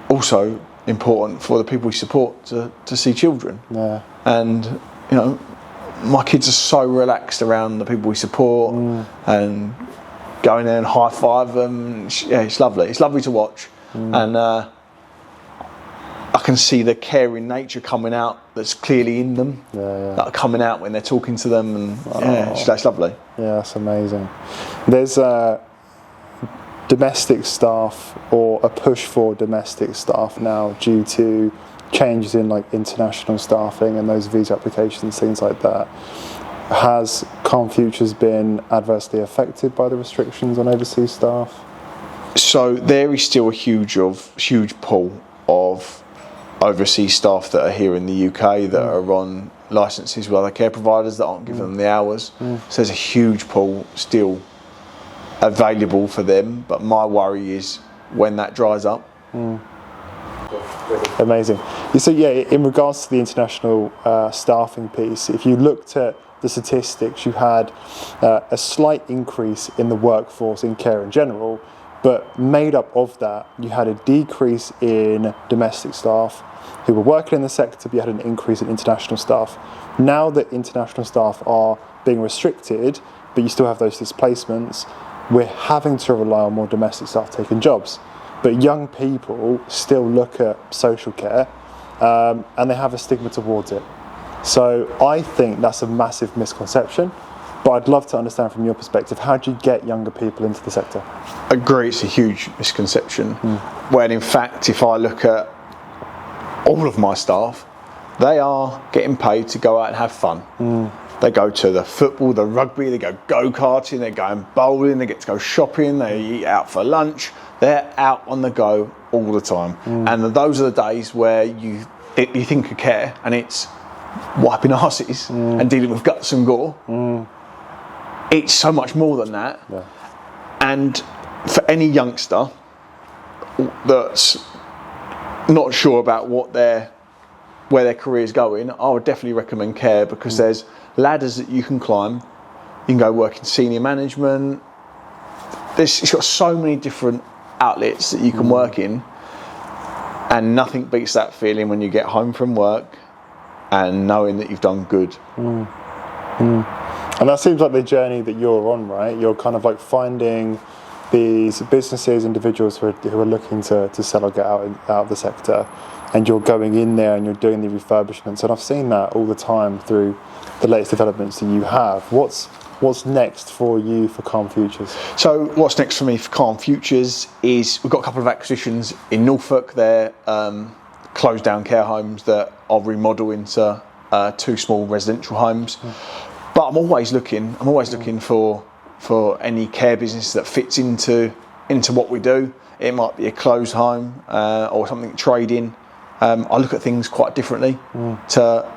also important for the people we support to see children. Yeah. And my kids are so relaxed around the people we support, and going there and high five them. It's lovely. It's lovely to watch, and I can see the caring nature coming out that's clearly in them, that are coming out when they're talking to them, and that's lovely. Yeah, that's amazing. There's domestic staff, or a push for domestic staff now due to changes in like international staffing and those visa applications, things like that. Has Calm Futures been adversely affected by the restrictions on overseas staff? So there is still a huge pool of overseas staff that are here in the UK that are on licences with other care providers that aren't giving them the hours. So there's a huge pool still available for them, but my worry is when that dries up. Amazing. So in regards to the international staffing piece, if you looked at the statistics, you had a slight increase in the workforce in care in general, but made up of that, you had a decrease in domestic staff who were working in the sector, but you had an increase in international staff. Now that international staff are being restricted, but you still have those displacements, we're having to rely on more domestic staff taking jobs. But young people still look at social care, and they have a stigma towards it. So I think that's a massive misconception, but I'd love to understand from your perspective, how do you get younger people into the sector? I agree, it's a huge misconception, when in fact, if I look at all of my staff, they are getting paid to go out and have fun. They go to the football, the rugby, they go go-karting, they're going bowling, they get to go shopping, they eat out for lunch. They're out on the go all the time. And those are the days where you think of care, and it's wiping arses and dealing with guts and gore. It's so much more than that. Yeah. And for any youngster that's not sure about where their career is going, I would definitely recommend care, because there's ladders that you can climb. You can go work in senior management. It's got so many different outlets that you can work in, and nothing beats that feeling when you get home from work and knowing that you've done good. And that seems like the journey that you're on, right? You're kind of like finding these businesses, individuals who are looking to sell or get out of the sector, and you're going in there and you're doing the refurbishments. And I've seen that all the time through the latest developments that you have. What's next for you for Calm Futures? So what's next for me for Calm Futures is we've got a couple of acquisitions in Norfolk. They're closed down care homes that I'll remodel into 2 small residential homes. But I'm always looking for any care business that fits into what we do. It might be a closed home or something trading. I look at things quite differently to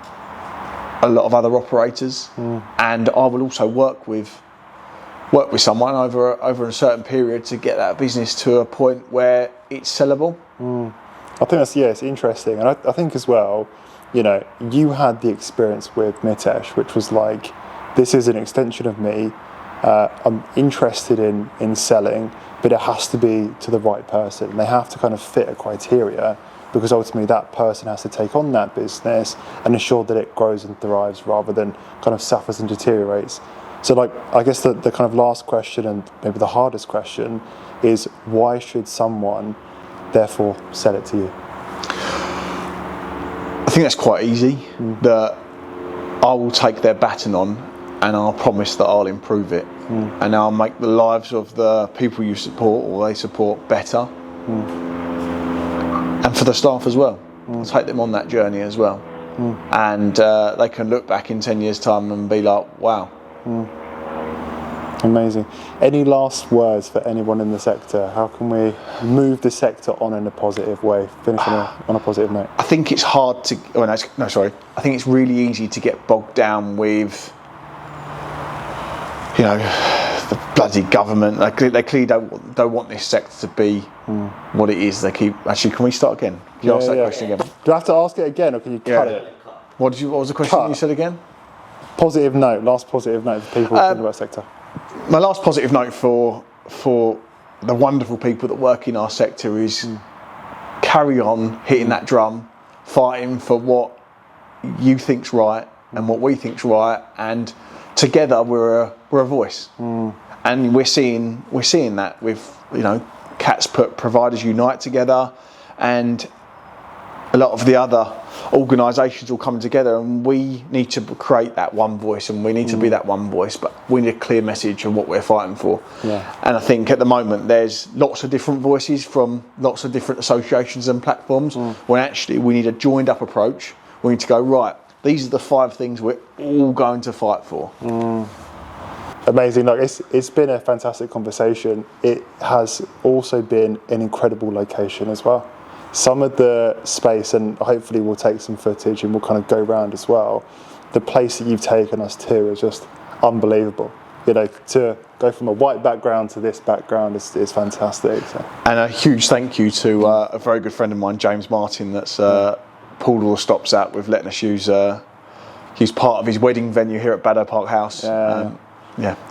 a lot of other operators, and I will also work with someone over a certain period to get that business to a point where it's sellable. I think it's interesting, and I think as well, you had the experience with Mitesh, which was like, this is an extension of me. I'm interested in selling, but it has to be to the right person. They have to kind of fit a criteria. because ultimately that person has to take on that business and ensure that it grows and thrives rather than kind of suffers and deteriorates. So like, I guess the kind of last question, and maybe the hardest question, is why should someone therefore sell it to you? I think that's quite easy, that I will take their baton on and I'll promise that I'll improve it, and I'll make the lives of the people you support or they support better, and for the staff as well. I'll take them on that journey as well, and they can look back in 10 years' time and be like, wow. Amazing. Any last words for anyone in the sector? How can we move the sector on in a positive way, finish on a positive note? I think it's hard to, I think it's really easy to get bogged down with, you know, the bloody government. They clearly don't want this sector to be what it is. They keep, actually, can we start again? Can you ask that question again? Do I have to ask it again, or can you cut it? What was the question you said again? Positive note, last positive note for people thinking about sector. My last positive note for the wonderful people that work in our sector is carry on hitting that drum, fighting for what you think's right and what we think's right, and together we're a voice. And we're seeing that with, you know, CAT's put Providers Unite together, and a lot of the other organisations all coming together, and we need to create that one voice, and we need to be that one voice, but we need a clear message of what we're fighting for. And I think at the moment there's lots of different voices from lots of different associations and platforms, when actually we need a joined up approach. We need to go, right, these are the 5 things we're all going to fight for. Amazing. Look, it's been a fantastic conversation. It has also been an incredible location as well. Some of the space, and hopefully we'll take some footage and we'll kind of go round as well, the place that you've taken us to is just unbelievable. You know, to go from a white background to this background is fantastic. So. And a huge thank you to a very good friend of mine, James Martin, that's pulled all the stops out with letting us use part of his wedding venue here at Baddow Park House.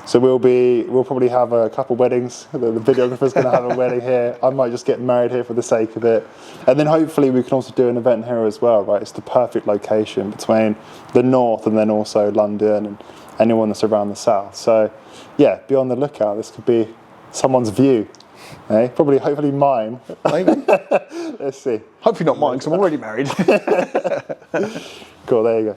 So we'll probably have a couple weddings. The videographer's going to have a wedding here. I might just get married here for the sake of it, and then hopefully we can also do an event here as well. Right, it's the perfect location between the north and then also London and anyone that's around the south. So yeah, be on the lookout. This could be someone's view. Eh? Hopefully mine. Maybe. Let's see. Hopefully not mine, because I'm already married. Cool. There you go.